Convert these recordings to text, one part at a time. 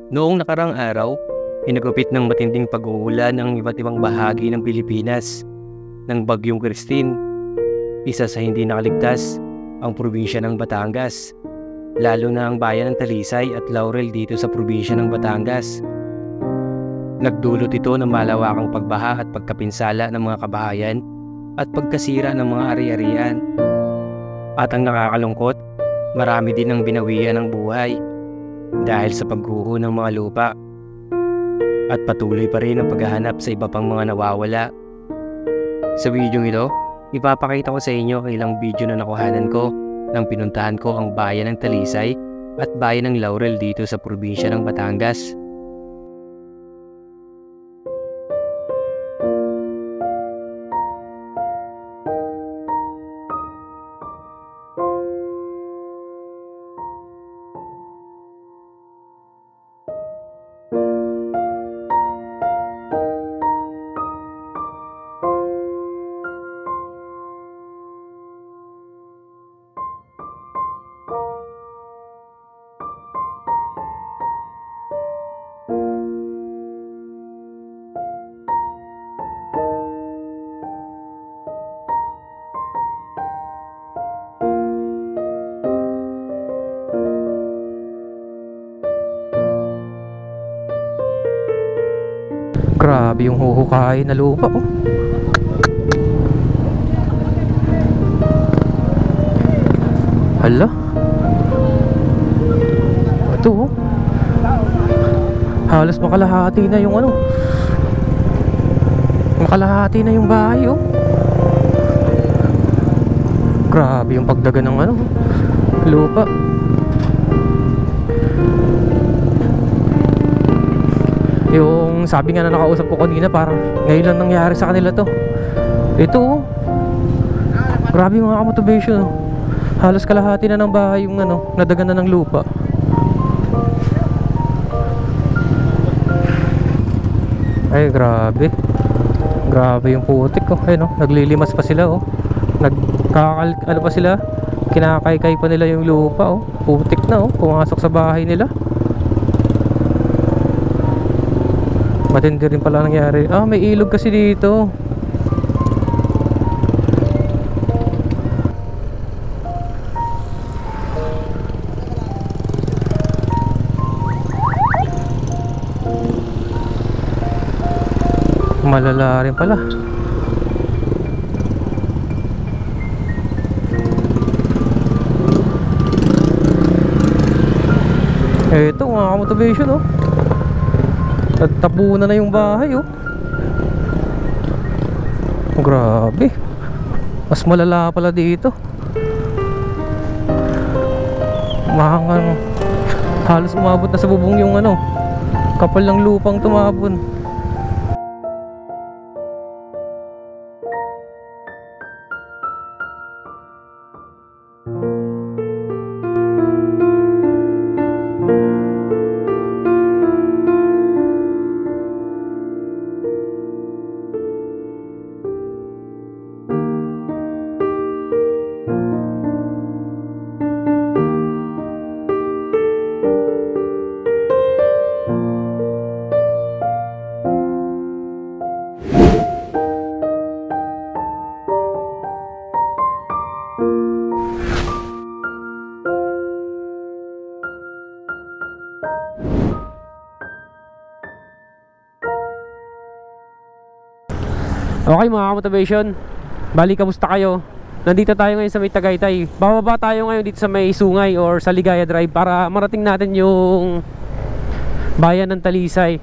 Noong nakarang araw, hinagupit ng matinding pag-uulan ang iba't ibang bahagi ng Pilipinas. Ng Bagyong Christine, isa sa hindi nakaligtas, ang probinsya ng Batangas. Lalo na ang bayan ng Talisay at Laurel dito sa probinsya ng Batangas. Nagdulot ito ng malawakang pagbaha at pagkapinsala ng mga kabahayan at pagkasira ng mga ari-arian. At ang nakakalungkot, marami din ang binawian ng buhay dahil sa pagguho ng mga lupa. At patuloy pa rin ang paghahanap sa iba pang mga nawawala. Sa video ito, ipapakita ko sa inyo ang ilang video na nakuhanan ko nang pinuntahan ko ang bayan ng Talisay at bayan ng Laurel dito sa probinsya ng Batangas. Grabe yung huhukain na lupa, oh. Hala. Ito, oh. Halos makalahati na yung ano. Makalahati na yung bahay, oh. Grabe yung pagdaga ng ano, lupa. Yung sabi nga na nakausap ko kanina, parang ngayon lang nangyari sa kanila to. Ito, oh. Grabe mga ka-motivation, oh. Halos kalahati na ng bahay yung ano, nadagan na ng lupa. Ay, grabe. Grabe yung putik, oh. Ayun, oh. Naglilimas pa sila, oh. Ano pa sila? Kinakaykay pa nila yung lupa, oh. Putik na, oh. Pumasok sa bahay nila. Matindi rin pala nangyari. Ah, may ilog kasi dito. Malala rin pala. Ito mga motivation, oh. At tabunan na yung bahay, oh. Grabe. Mas malala pala dito. Mahangang halos umabot na sa bubong yung ano, kapal ng lupang tumabon. Okay mga motivation, bali kamusta kayo? Nandito tayo ngayon sa may Tagaytay. Bababa tayo ngayon dito sa may Sungay or sa Ligaya Drive para marating natin yung bayan ng Talisay.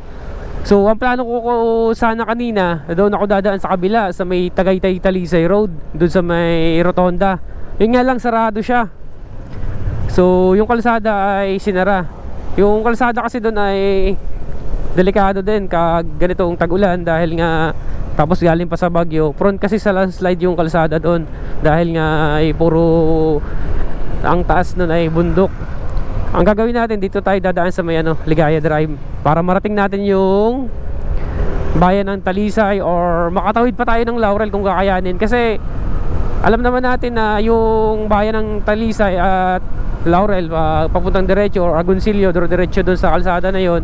So ang plano ko sana kanina, doon ako dadaan sa kabila sa may Tagaytay Talisay Road, doon sa may rotonda. Yun nga lang, sarado siya. So yung kalsada ay sinara. Yung kalsada kasi doon ay delikado din kag ganitong tag-ulan dahil nga tapos galing pa sa Bagyo. Prone kasi sa landslide yung kalsada doon dahil nga ay puro ang taas nun ay bundok. Ang gagawin natin, dito tayo dadaan sa may ano, Ligaya Drive para marating natin yung bayan ng Talisay or makatawid pa tayo ng Laurel kung kakayanin. Kasi alam naman natin na yung bayan ng Talisay at Laurel, papuntang diretso, or Agoncillo, diretso doon sa kalsada na yon,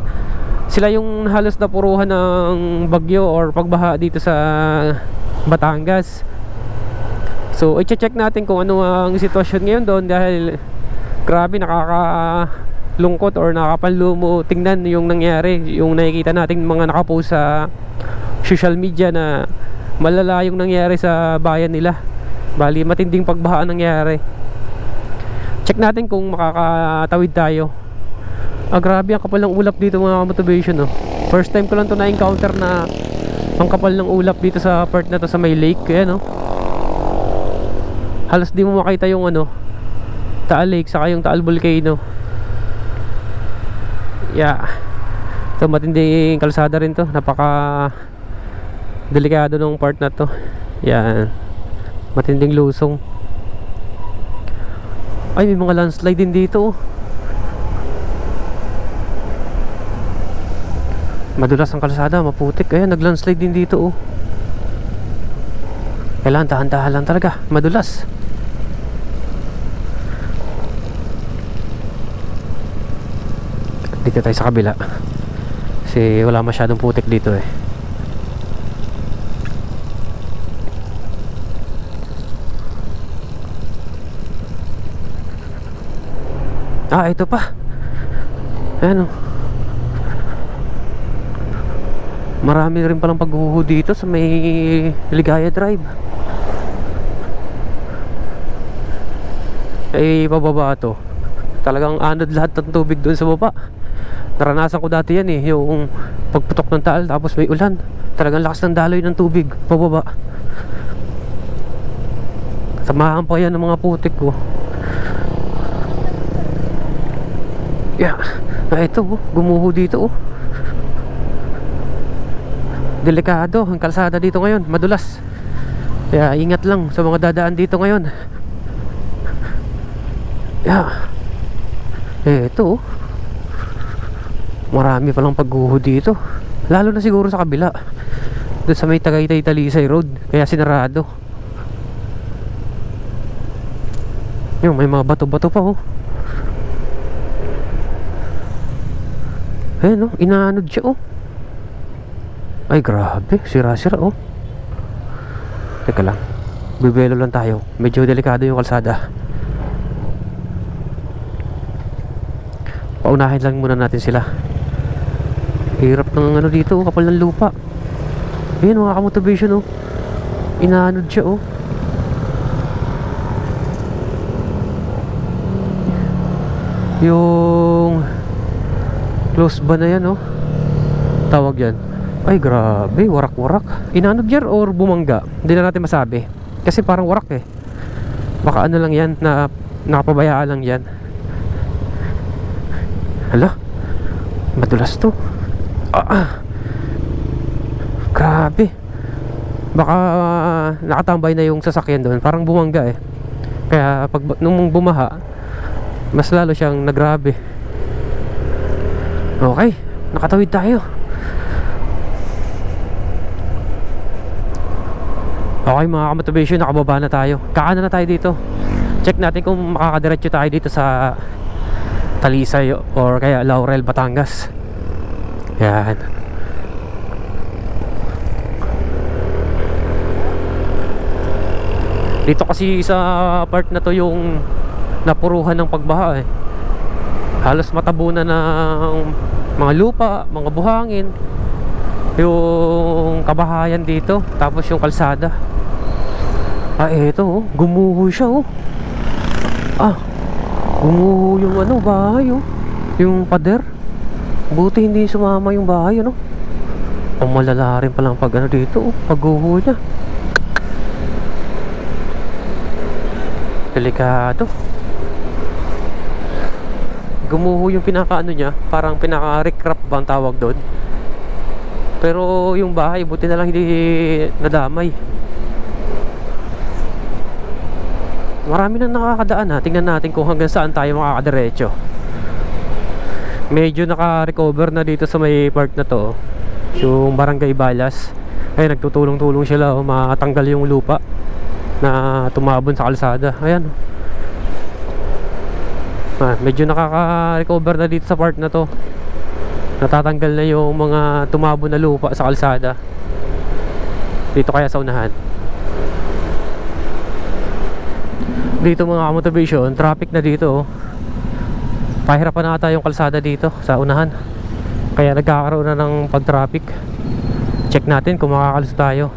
sila yung halos napuruhan ng bagyo or pagbaha dito sa Batangas. So i-check natin kung ano ang sitwasyon ngayon doon, dahil grabe, nakakalungkot or nakapanlumo tingnan yung nangyari, yung nakikita natin mga nakapost sa social media na malala yung nangyari sa bayan nila. Bali matinding pagbaha nangyari. Check natin kung makakatawid tayo. Grabe, ang kapal ng ulap dito mga motivation, no? First time ko lang to na-encounter na ang kapal ng ulap dito sa part na to sa may lake. Kaya no, halos di mo makita yung ano, Taal Lake saka yung Taal Volcano. Yeah, ito matinding kalsada rin to. Napaka delikado ng part na to. Yan, matinding lusong. Ay, may mga landslide din dito. Madulas ang kalsada, maputik. Ayan, nag-landslide din dito. Kailangan dahan-dahan lang talaga, madulas. Dito tayo sa kabila kasi wala masyadong putik dito eh. Ito pa. Ayan, marami rin palang paghuho dito sa may Ligaya Drive. Ay, bababa to. Talagang anod lahat ng tubig doon sa baba. Naranasan ko dati yan eh, yung pagputok ng Taal tapos may ulan. Talagang lakas ng daloy ng tubig pababa. Samahan pa yan ng mga putik ko. Yeah. Ito, gumuho dito. Delikado ang kalsada dito ngayon, madulas. Kaya ingat lang sa mga dadaan dito ngayon. Yeah. Ito, marami palang pagguho dito. Lalo na siguro sa kabila, doon sa may Tagaytay Talisay Road, kaya sinarado. Yung may mga bato-bato pa Ayan inaanod siya Ay grabe, sira-sira Teka lang, bibelo lang tayo. Medyo delikado yung kalsada. Paunahin lang muna natin sila. Hirap ng ano dito, kapal ng lupa. Ayan mga kamotivation inaanod siya yung close ba na yan tawag yan. Ay grabe, warak-warak. Inaanod yan or bumangga, hindi na natin masabi kasi parang warak baka ano lang yan, na nakapabayaan lang yan. Hala, madulas to. Grabe, baka nakatambay na yung sasakyan doon, parang bumangga kaya pag nung bumaha mas lalo siyang nagrabe. Okay, nakatawid tayo. Okay mga kamotivation, nakababa na tayo. Kaano na tayo dito. Check natin kung makakadiretso tayo dito sa Talisay or kaya Laurel, Batangas. Yan. Dito kasi sa part na to yung napuruhan ng pagbaha halos matabunan ng mga lupa, mga buhangin, yung kabahayan dito, tapos yung kalsada. Eto gumuho siya gumuho yung bahay yung pader. Buti hindi sumama yung bahay malala rin palang pag dito pagguho niya. Delikado. Gumuho yung pinaka niya, parang pinaka recrap ba ang tawag doon. Pero yung bahay buti na lang hindi nadamay. Marami na nakakadaan tingnan natin kung hanggang saan tayo makakadiretso. Medyo naka-recover na dito sa may part na to yung Barangay Balas. Ay nagtutulong-tulong sila matanggal yung lupa na tumabon sa kalsada. Ayan. Medyo nakaka-recover na dito sa part na to. Natatanggal na yung mga tumabo na lupa sa kalsada. Dito kaya sa unahan. Dito mga motivation, traffic na dito. Pahirapan na ata yung kalsada dito sa unahan. Kaya nagkakaroon na ng pag-traffic. Check natin kung makakalusot tayo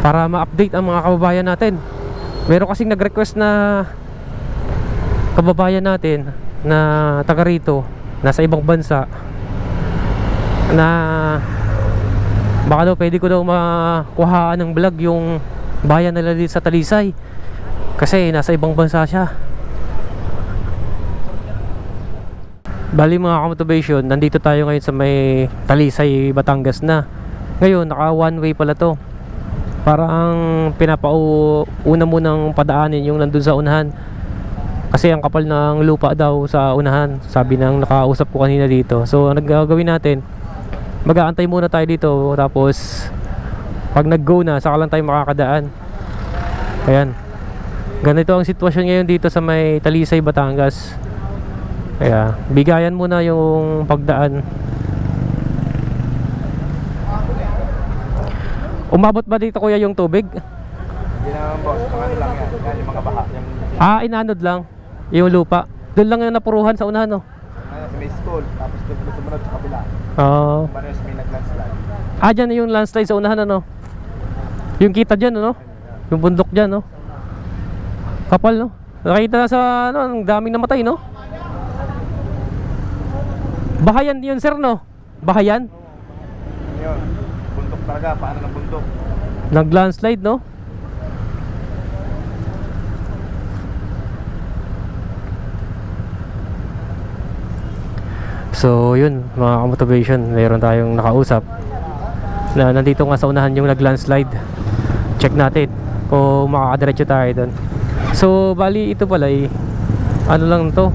para ma-update ang mga kababayan natin. Meron kasing nag-request na kababayan natin na taga rito, nasa ibang bansa, na baka daw pwede ko daw makuhaan ng vlog yung bayan nila dito sa Talisay kasi nasa ibang bansa siya. Bali mga ka-motivation, nandito tayo ngayon sa may Talisay, Batangas na. Ngayon naka one way pala to. Parang pinapauna mo ng padaanin yung nandun sa unahan kasi ang kapal ng lupa daw sa unahan, sabi ng nakausap ko kanina dito. So ang gagawin natin, mag-aantay muna tayo dito, tapos pag nag-go na saka lang tayo makakadaan. Ayan, ganito ang sitwasyon ngayon dito sa may Talisay, Batangas. Kaya bigayan muna yung pagdaan. Umabot ba dito kuya yung tubig? Hindi naman boss, ano lang yan, yan yung mga baha yung... Inanod lang yung lupa. Doon lang yung napuruhan sa unahan, no? Sa may school, tapos doon sa sumunod sa kabila. Paano may nag-landslide? Dyan yung landslide sa unahan, ano? Yung kita dyan, ano? Yung bundok dyan, no? Kapal, no? Nakita na sa, ano, ang daming namatay, no? Bahayan yun, sir, no? Bahayan? Yun, bundok talaga, paano ng bundok? Nag-landslide, no? So yun mga ka-motivation, mayroon tayong nakausap na nandito nga sa unahan yung nag-landslide. Check natin kung makakadiretso tayo doon. So bali ito pala ano lang to,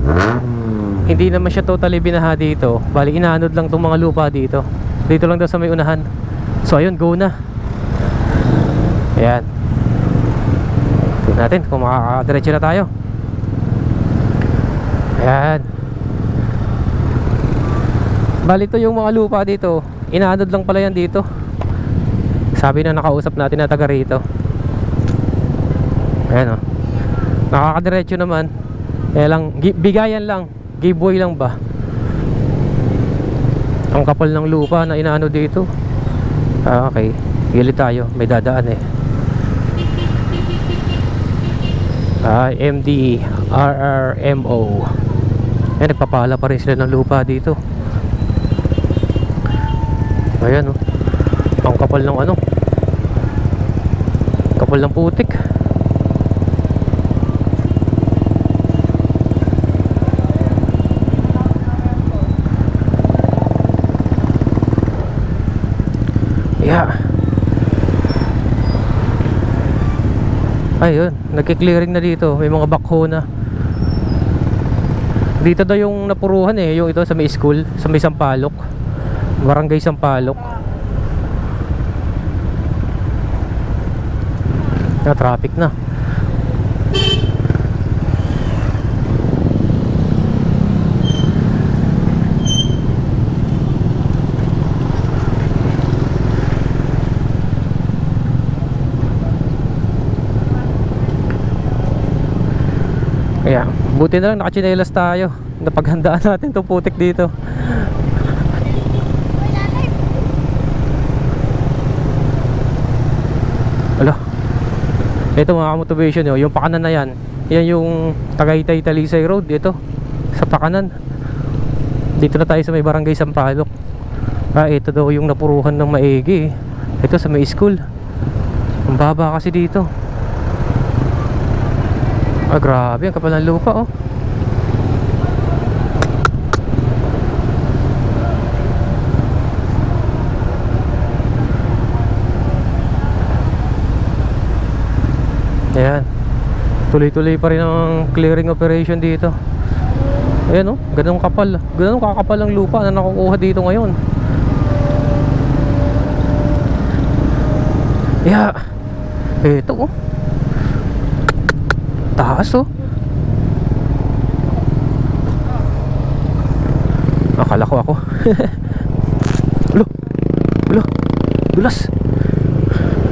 hindi naman siya totally binaha dito. Bali inaanod lang tong mga lupa dito. Dito lang daw sa may unahan. So ayun, go na. Ayan, tingnan natin kung makakadiretso na tayo. Ayan, bali ito yung mga lupa dito, inaanod lang pala yan dito, sabi na nakausap natin na taga rito. Ayan, oh, nakakadiretso naman. Kaya lang, bigayan lang, giveaway lang ba. Ang kapal ng lupa na inaanod dito. Okay, gilid tayo, may dadaan eh. MD RRMO. Ayan, nagpapala pa rin sila ng lupa dito. Ayan, oh, ang kapal ng ano, kapal ng putik. Yeah. Ayun, nagki-clearing na dito, may mga backhoe na. Dito daw yung napuruhan eh, yung ito sa may school, sa may Sampaloc, Barangay Sampaloc. Na traffic na. Kaya buti na lang nakachinelas tayo, napaghandaan natin itong putik dito. Alo, ito mga motivation nyo, yung pakanan na yan, yan yung Tagaytay Talisay Road. Dito sa pakanan, dito na tayo sa may Barangay Sampaloc. Ito daw yung napuruhan ng maigi. Ito sa may school, ang baba kasi dito. Grabe, ang kapal ng lupa, oh. Ayan, tuloy-tuloy pa rin ang clearing operation dito. Ayan, oh, ganun kapal, ganun kakapal ang lupa na nakukuha dito ngayon. Yeah, ito, oh, taas, oh. Kala ko ako. Ulo. Ulo. Dulas.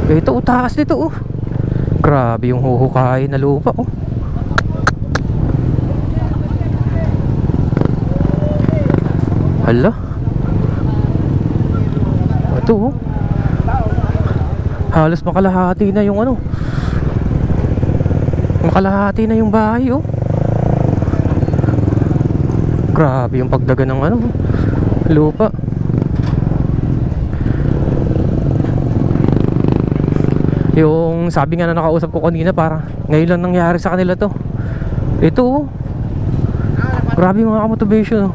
Ito, taas dito oh. Grabe yung huhukain na lupa oh. Hala. Ito oh. Halos makalahati na yung ano. Makalahati na yung bahay oh. Grabe yung pagdaga ng ano, lupa. Yung sabi nga na nakausap ko kanina, parang ngayon lang nangyari sa kanila to. Ito oh. Grabe mga ka-motivation oh.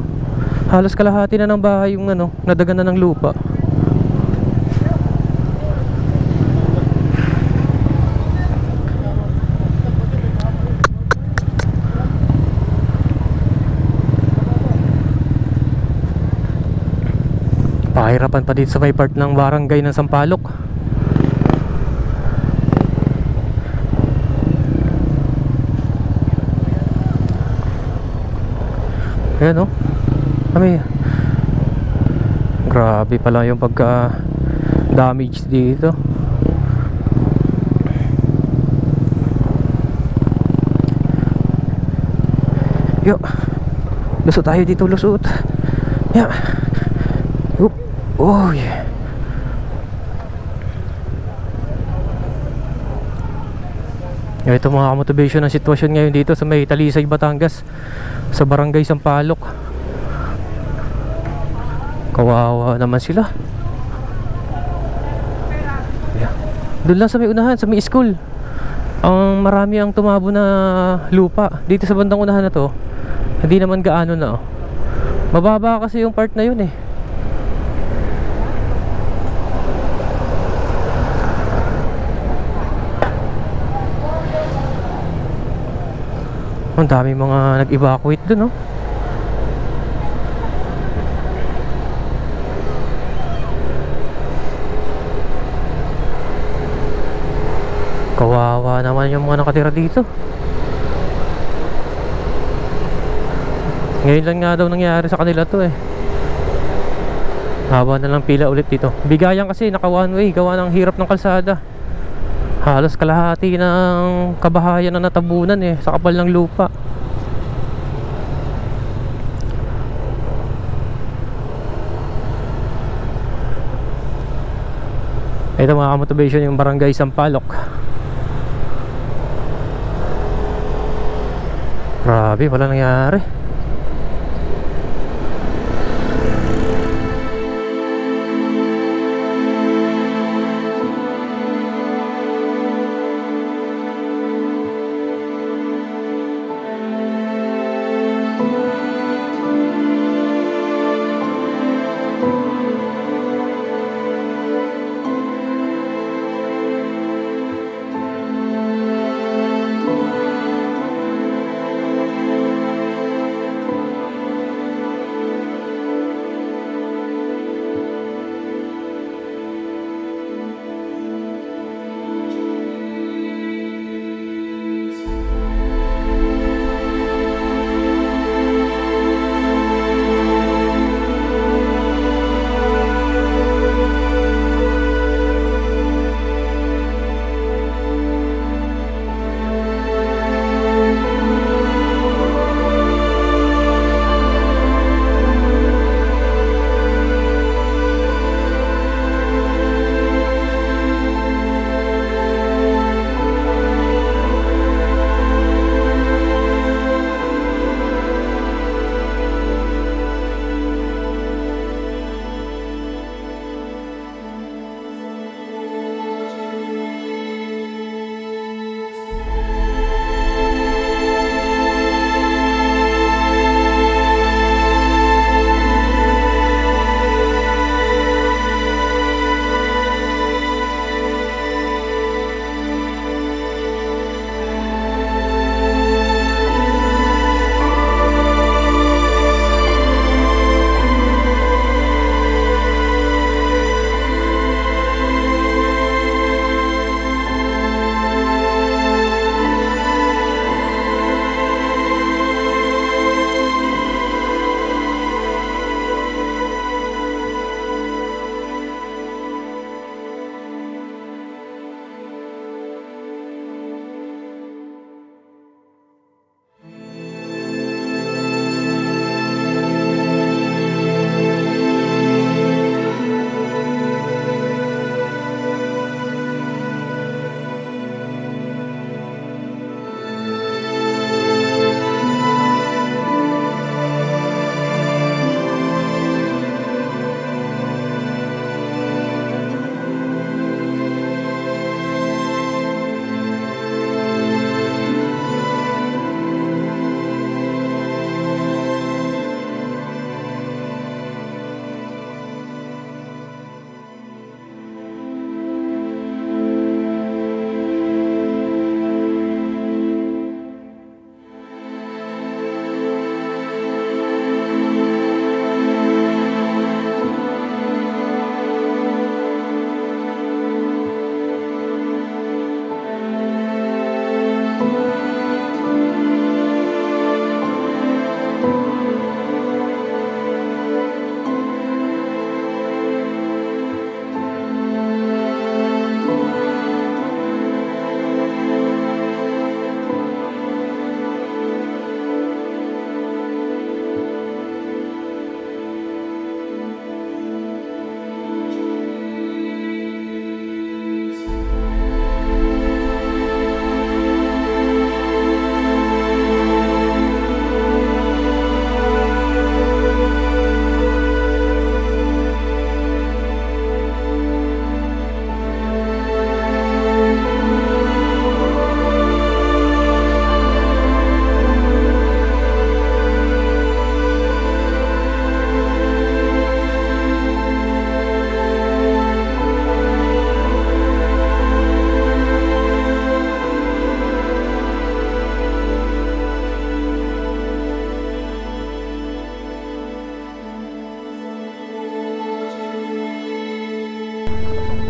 Halos kalahati na ng bahay yung ano, nadaga na ng lupa. Pahirapan pa dito sa may part ng barangay ng Sampaloc. Ayan o. Kami. Grabe pala yung pagka damage dito. Yo. Lusot tayo dito, lusot. Yeah. Oh yeah. Ito mga motivation ng sitwasyon ngayon dito sa may Talisay, Batangas, sa barangay Sampaloc. Kawawa naman sila. Yeah. Doon lang sa may unahan, sa may school, ang marami ang tumabo na lupa. Dito sa bandang unahan na to, hindi naman gaano na oh. Mababa kasi yung part na yun eh. Ang dami mga nag-evacuate dun, no? Kawawa naman yung mga nakatira dito. Ngayon lang nga daw nangyari sa kanila to eh. Haba na lang pila ulit dito. Bigayan kasi naka one way, gawa ng hirap ng kalsada. Halos kalahati ng kabahayan na natabunan eh, sa kapal ng lupa. Ito mga motivation yung barangay Sampaloc. Grabe, wala nangyari.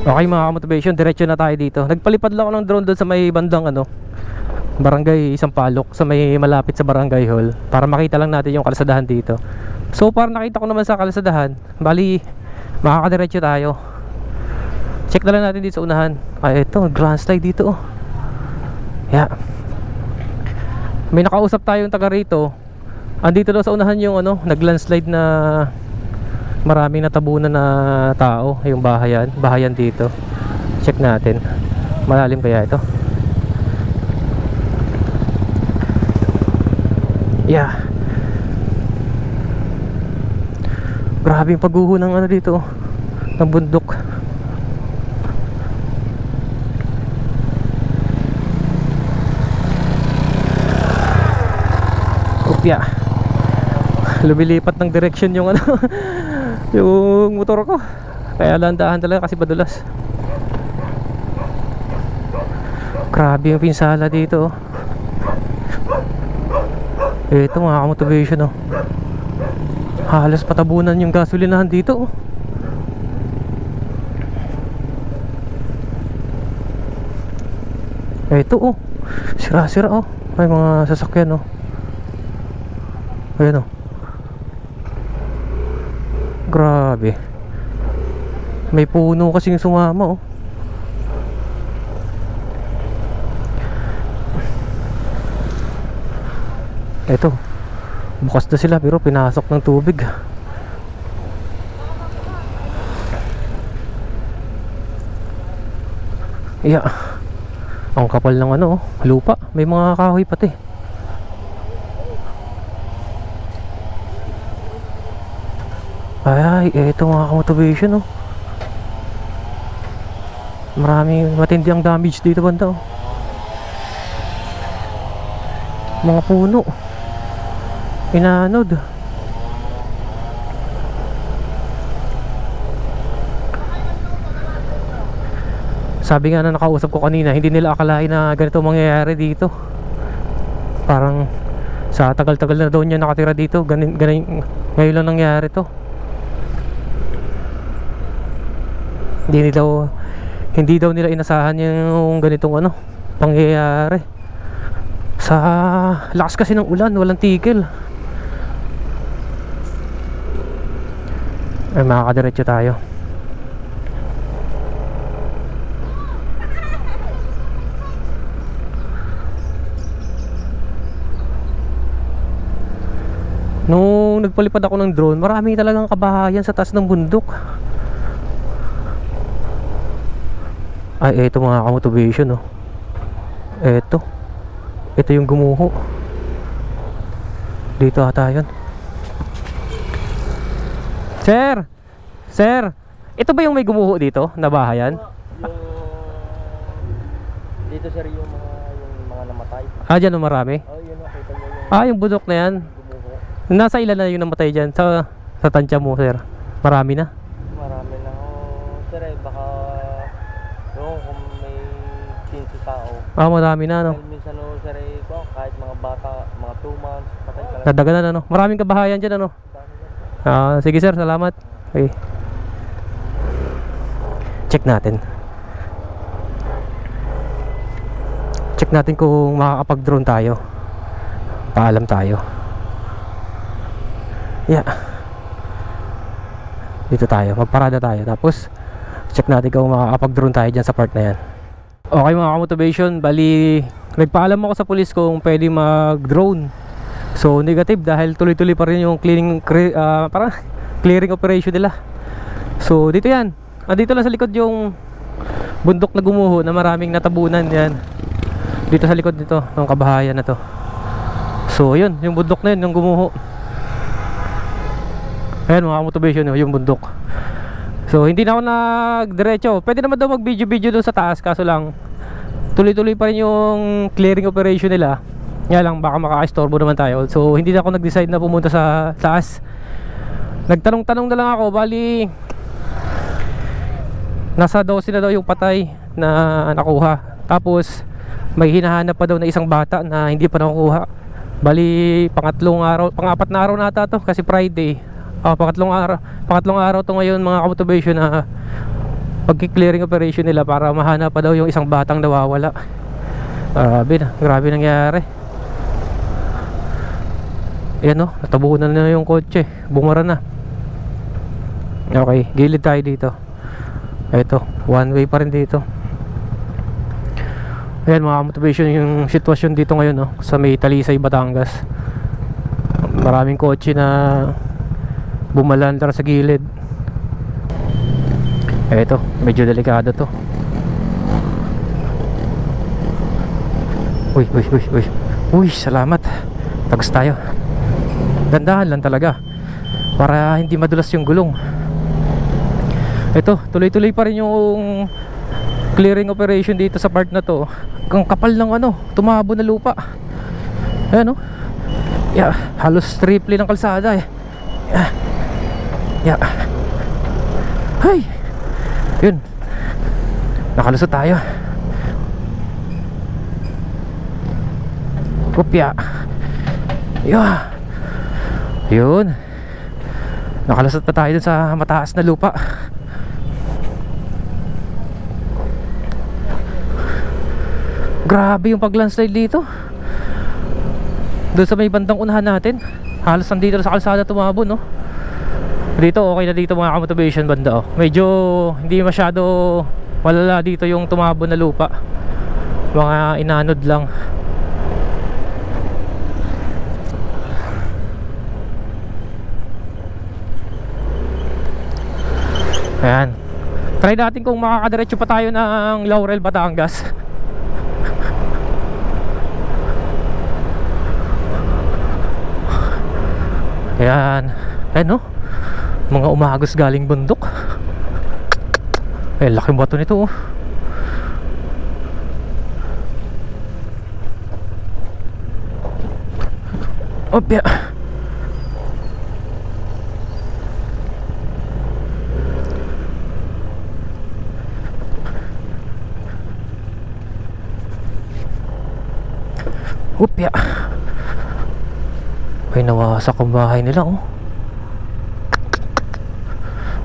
Okay mga ka-motivation, diretso na tayo dito. Nagpalipad lang ako ng drone doon sa may bandang Barangay Sampaloc, sa may malapit sa Barangay Hall, para makita lang natin yung kalsadahan dito. So para nakita ko naman sa kalsadahan, bali makakadiretso tayo. Check na lang natin dito sa unahan. Ay ito, grand slide dito oh. Yeah. May nakausap tayong taga rito. Andito daw sa unahan yung naglandslide na maraming natabunan na tao, yung bahayan dito. Check natin. Malalim kaya ito? Yeah. Grabe yung pagguho ng dito, ng bundok. Upya. Lumilipat ng direction yung yung motor ko. Kaya landahan talaga kasi madulas. Grabe yung pinsala dito. Ito mga ka-motivation halos patabunan yung gasolinahan dito. Ito sira-sira may mga sasakyan Ayan grabe. May puno kasing sumama Ito, bukas na sila pero pinasok ng tubig. Yeah. Ang kapal ng lupa. May mga kahoy pati. Ay, eto mga ka-motivation Maraming matindi ang damage dito banda Mga puno inanod. Sabi nga na nakausap ko kanina, hindi nila akalain na ganito mangyayari dito. Parang sa tagal-tagal na daw niya nakatira dito, ngayon lang nangyari to. Hindi daw nila inasahan yung ganitong pangyayari. Sa lakas kasi ng ulan, walang tigil. Ay makakadiretso tayo. Nung nagpalipad ako ng drone, marami talagang kabahayan sa taas ng bundok. Ay eto mga ka-motivation Ito yung gumuho. Dito ata yun. Sir, ito ba yung may gumuho dito na bahayan? Dito sir yung mga namatay. Dyan marami? Yun nakita mo yung yung bundok na yan. gumuho. Nasa ilan na yung namatay dyan? Sa tansya mo sir? Marami na? Marami na sir baka kung may 15 tao. Marami na Dahil minsan sir kahit mga bata, mga 2 months patay talaga. Nadaganan maraming kabahayan dyan sige sir, salamat. Okay. Check natin kung makakapag-drone tayo. Paalam tayo. Yeah. Dito tayo, magparada tayo. Tapos check natin kung makakapag-drone tayo dyan sa part na yan. Okay mga ka-motivation, bali nagpaalam ako sa pulis kung pwede mag-drone. So negative dahil tuloy-tuloy pa rin yung clearing operation nila. So dito yan. Dito lang sa likod yung bundok na gumuho na maraming natabunan yan. Dito sa likod nito ng kabahayan na to. So yun, yung bundok na yun, yung gumuho. Ayan mga motivation yung bundok. So hindi na ako nagdiretso. Pwede naman daw mag video doon sa taas, kaso lang tuloy-tuloy pa rin yung clearing operation nila. Nga lang baka maka-istorbo naman tayo. So hindi na ako nag-decide na pumunta sa taas. Nagtanong-tanong na lang ako. Bali nasa 12 na daw yung patay na nakuha. Tapos may hinahanap pa daw na isang bata na hindi pa nakukuha. Bali pang-apat na araw nata to kasi Friday. Pangatlong araw to ngayon mga ka-motivation na pagki-clearing operation nila para mahanap pa daw yung isang batang nawawala. Grabe nangyari. Ayan o, natabunan na yung kotse, bumara na. Okay, gilid tayo dito. Ito, one way pa rin dito. Ayan mga motivation yung sitwasyon dito ngayon, no? Sa may Talisay, Batangas. Maraming kotse na bumalandar sa gilid. Ito, medyo delikado to. Uy, salamat. Tagos tayo. Dandahan lang talaga para hindi madulas yung gulong. Ito, tuloy-tuloy pa rin yung clearing operation dito sa part na to. Ang kapal ng tumabo na lupa. Ayan o. Yeah, halos triple ng kalsada eh. Yeah. Hay. Yun. Nakalusot tayo. Kopya. Yun. Nakalusot pa tayo dun sa mataas na lupa. Grabe yung pag-landslide dito. Doon sa may bandang unahan natin, halos nandito sa kalsada tumabo, no? Dito okay na dito mga motivation banda, oh. Medyo hindi masyado malala dito yung tumabo na lupa. Mga inanod lang. Ayan. Try natin kung makakadiretso pa tayo ng Laurel, Batangas. Ayan. Ayan no, mga umagos galing bundok. Eh, laking bato nito oh. Opya. Opya. Ay, nawasak ang bahay nila oh.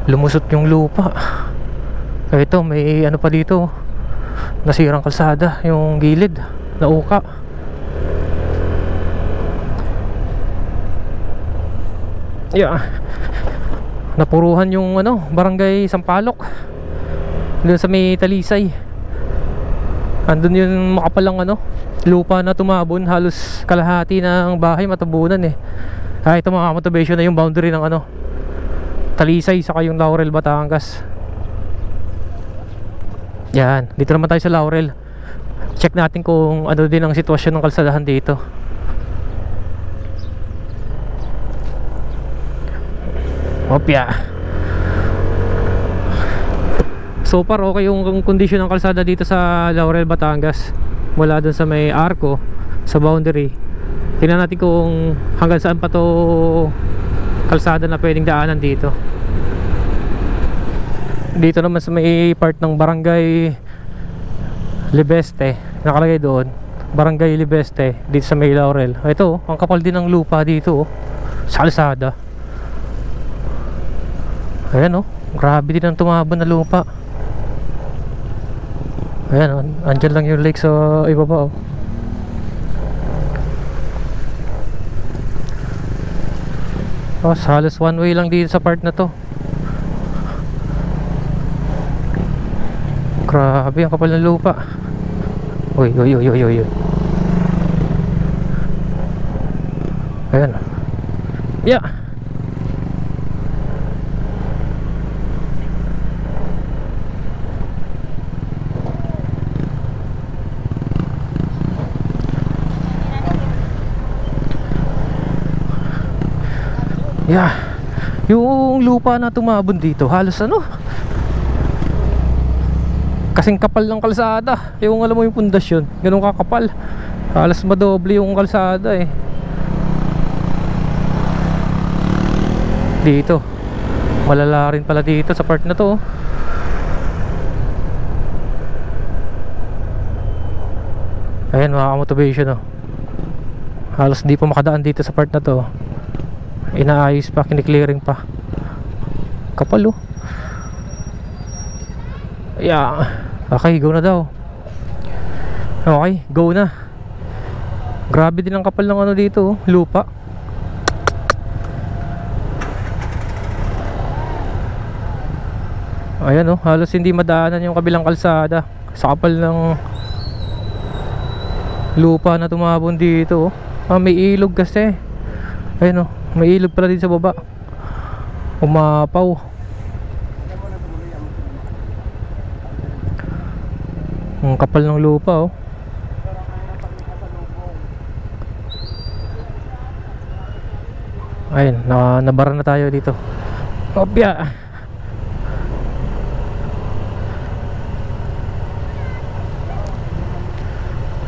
Lumusot yung lupa. Ito, may pa dito, nasirang kalsada, yung gilid, nauka. Yeah. Napuruhan yung barangay Sampaloc doon sa may Talisay. Andun yung makapalang lupa na tumabon, halos kalahati ng bahay matabunan eh. Ito mga motivation na yung boundary ng Talisay saka yung Laurel, Batangas. Yan, dito naman tayo sa Laurel. Check natin kung ano din ang sitwasyon ng kalsadahan dito. Opya. So far okay yung kondisyon ng kalsada dito sa Laurel, Batangas. Mula dun sa may arco sa boundary. Tingnan natin kung hanggang saan pa to kalsada na pwedeng daanan dito. Dito naman sa may part ng Barangay Libeste, nakalagay doon Barangay Libeste, dito sa may Laurel. Ito, ang kapal din ng lupa dito sa kalsada. Ayan grabe din ang tumabon na lupa. Ayan andyan lang yung lake sa ibaba halos one way lang dito sa part na to. Grabe ang kapal ng lupa. Uy. Ayan. Yeah. Yeah. Yung lupa na tumabon dito, halos kasing kapal ng kalsada. Yung alam mo yung pundasyon, ganun kakapal. Halos madoble yung kalsada eh. Dito malala rin pala dito sa part na to. Ayan mga motivation halos di pa makadaan dito sa part na to. Inaayos pa, kiniklearing pa. Kapal Yeah. Okay, go na daw. Okay, go na. Grabe din ang kapal ng ano dito, lupa. Ayan oh, halos hindi madaanan yung kabilang kalsada sa kapal ng lupa na tumabon dito oh. May ilog kasi. Ayan oh, may ilog pala dito sa baba. Umapaw. Ang kapal ng lupa oh. Ayun, nabara na tayo dito. Opya.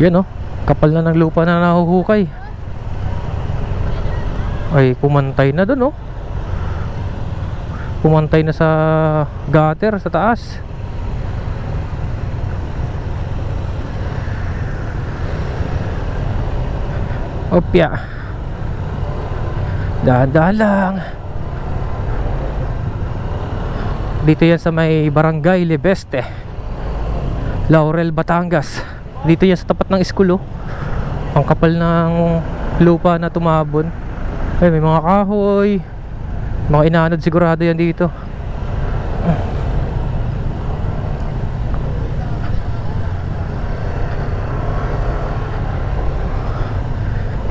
Yan oh, kapal na ng lupa na nahuhukay. Ay, kumantay na dun oh. Kumantay na sa gutter sa taas. Opya. Dahan-dahan lang. Dito yan sa may Barangay Libeste, Laurel, Batangas. Dito yan sa tapat ng school oh. Ang kapal ng lupa na tumabon. Ay, may mga kahoy, mga inaanod sigurado yan dito.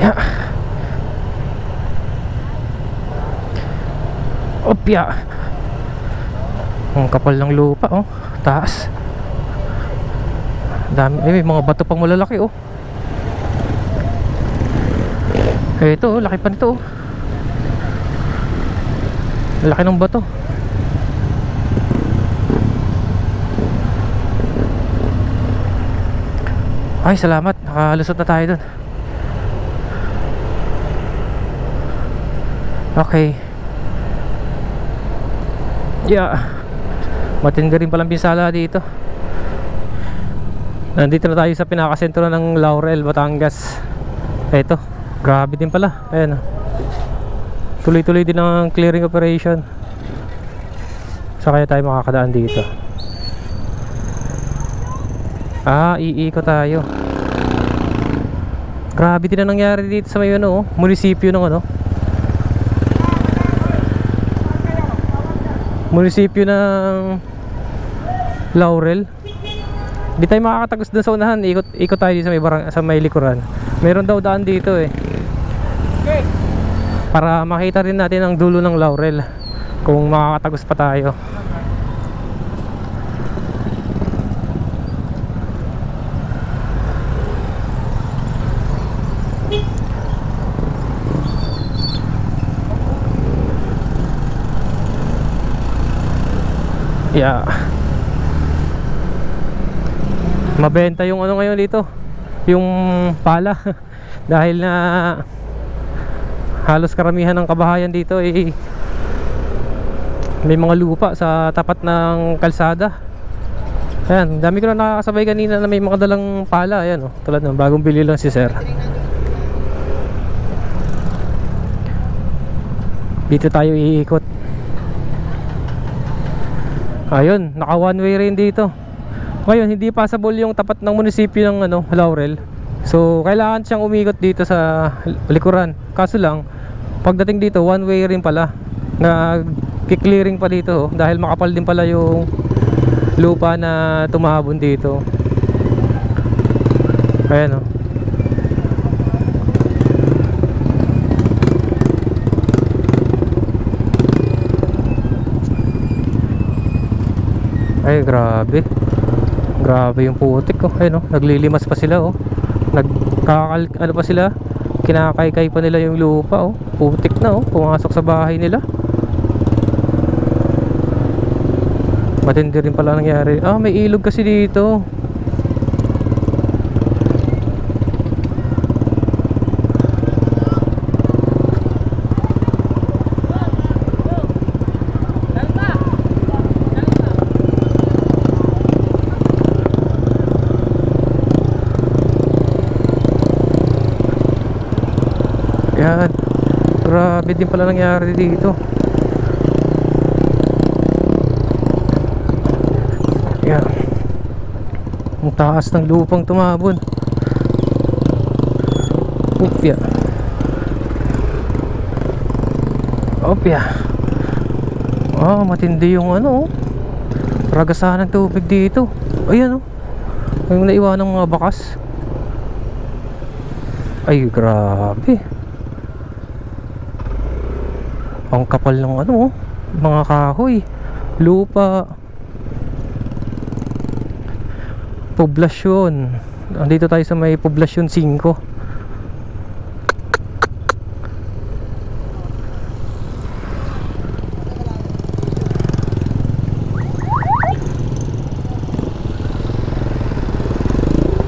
Yeah. Opya. Ang kapal ng lupa oh, taas. Dami, may mga bato pang malalaki oh. Ito oh, laki pa nito oh. Laki ng bato. Ay, salamat, nakalusot na tayo dun. Okay. Yeah. Matindi rin palang pinsala dito. Nandito na tayo sa pinakasentro ng Laurel, Batangas. Ito, grabe din pala. Ayan. Tuloy-tuloy din ang clearing operation. Saan kaya tayo makakadaan dito? Iikot tayo. Grabe din ang nangyari dito sa may ano, munisipyo ng ano, munisipyo ng Laurel. Di tayo makakatagos doon sa unahan. Ikot tayo dito sa may likuran. Meron daw daan dito eh, para makita rin natin ang dulo ng Laurel, kung makakatagos pa tayo. Yeah. Mabenta yung ano ngayon dito, yung pala. Dahil na halos karamihan ng kabahayan dito eh, may mga lupa sa tapat ng kalsada. Ayan, dami ko na nakakasabay kanina na may mga dalang pala. Ayan oh, tulad ng bagong bili lang si sir. Dito tayo iikot. Ayun, naka one way rin dito. Ngayon, hindi passable yung tapat ng munisipyo ng ano, Laurel. So, kailangan siyang umikot dito sa likuran. Kaso lang, pagdating dito, one way rin pala. Nag-clearing pa dito oh, dahil makapal din pala yung lupa na tumahabon dito. Ayan oh. Ay, grabe. Grabe yung putik oh. Ayun oh, naglilimas pa sila oh. Ano pa sila? Kinakaykay pa nila yung lupa oh. Putik na oh, pumasok sa bahay nila. Matindi rin pala nangyari. May ilog kasi dito. Yan, grabe din pala nangyari dito. Yan. Ang taas ng lupang tumabon. Upya. Upya. Matindi yung ano, ragasahan ng tubig dito. Ayan, yung naiwan ng mga bakas. Ay, grabe. Ang kapal ng ano, mga kahoy, lupa. Poblasyon. Andito tayo sa may Poblasyon 5.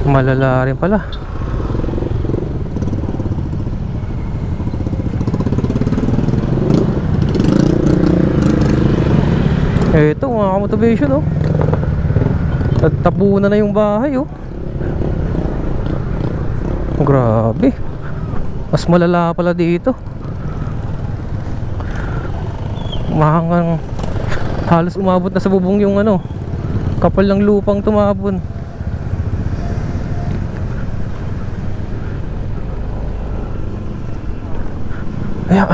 Malala rin pala. Eto mga motivation, tabunan na yung bahay, grabe. Mas malala pala dito. Mahangang halos umabot na sa bubong yung ano, kapal ng lupang tumabon. Kaya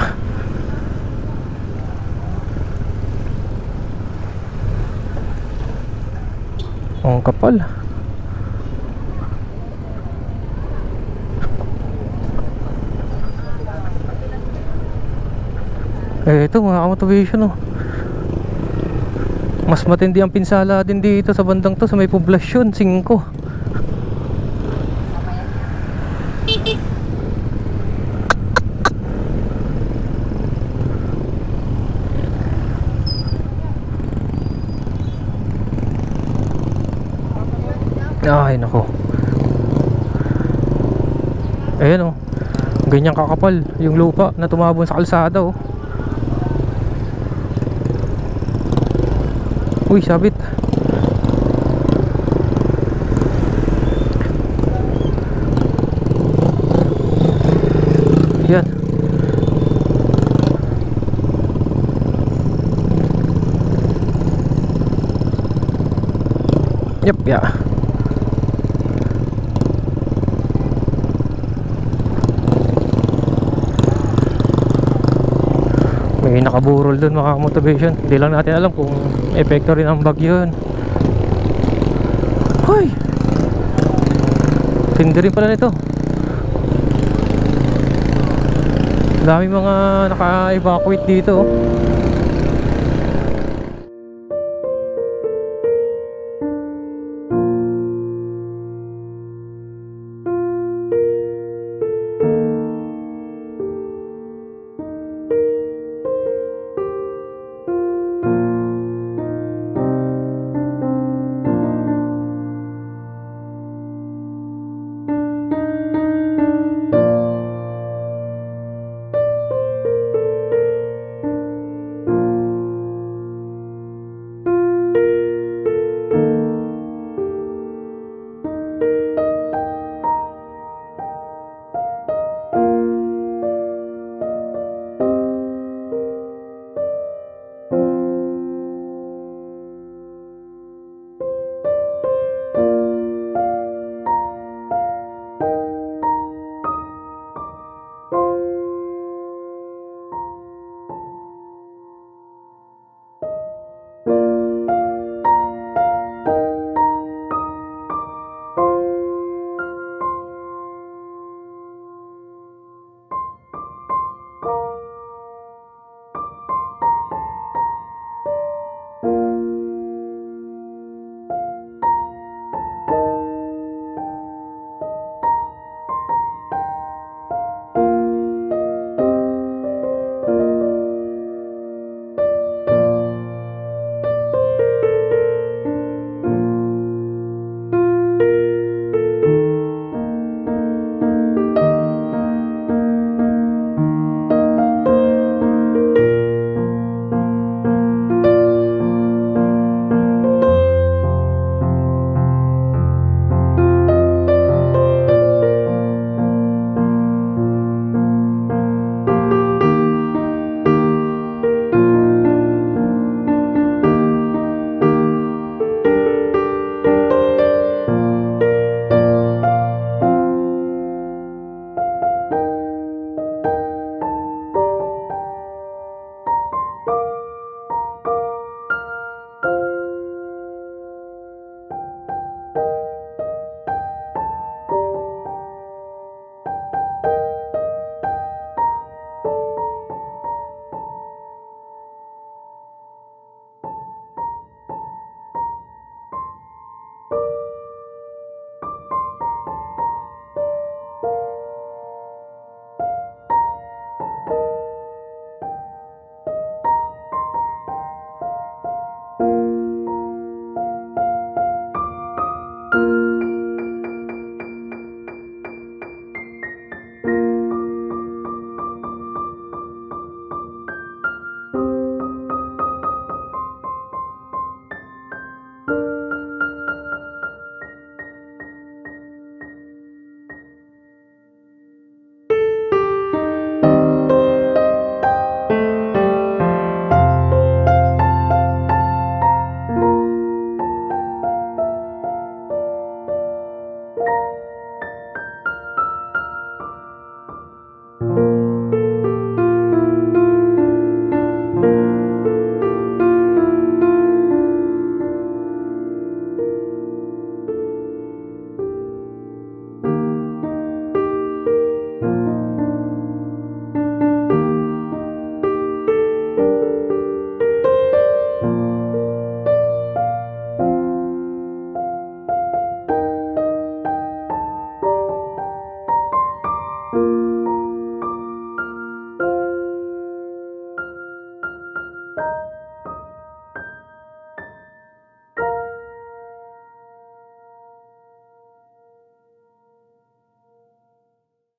ang kapal. Ito mga motivation, mas matindi ang pinsala din dito sa bandang to, sa may Poblasyon 5. Ay nako. Ayan, ganyan kakapal yung lupa na tumabon sa kalsada, Uy, sabit. Yan. Yep, ya. May nakaburol dun mga motivation. Hindi lang natin alam kung epekto rin ang bagyo yun. Hoy! Tindi rin pala nito. Dami mga naka-evacuate dito,